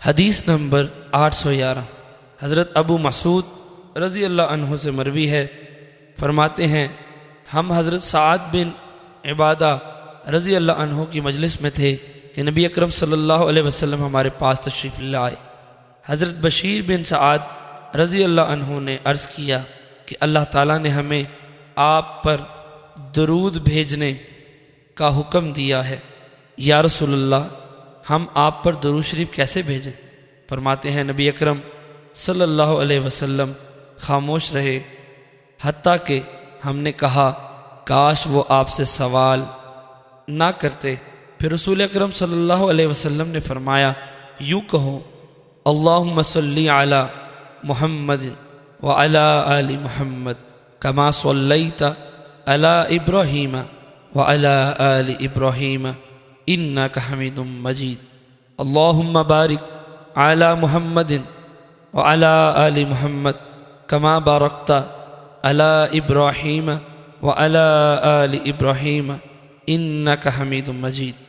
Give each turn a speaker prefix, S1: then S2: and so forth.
S1: حدیث نمبر 811 حضرت ابو مسعود رضی اللہ عنہ سے مروی ہے، فرماتے ہیں ہم حضرت سعد بن عبادہ رضی اللہ عنہ کی مجلس میں تھے کہ نبی اکرم صلی اللہ علیہ وسلم ہمارے پاس تشریف لائے۔ حضرت بشیر بن سعد رضی اللہ عنہ نے عرض کیا کہ اللہ تعالیٰ نے ہمیں آپ پر درود بھیجنے کا حکم دیا ہے، یا رسول اللہ ہم آپ پر درود شریف کیسے بھیجیں؟ فرماتے ہیں نبی اکرم صلی اللہ علیہ وسلم خاموش رہے، حتیٰ کہ ہم نے کہا کاش وہ آپ سے سوال نہ کرتے۔ پھر رسول اکرم صلی اللہ علیہ وسلم نے فرمایا یوں کہو اللہم صلی علی محمد وعلی آل محمد کما صلیت علی ابراہیم وعلی آل ابراہیم انک حمید مجید، اللہم بارک علی محمد وعلی آل محمد کما بارکت علی ابراہیم وعلی آل ابراہیم انک حمید مجید۔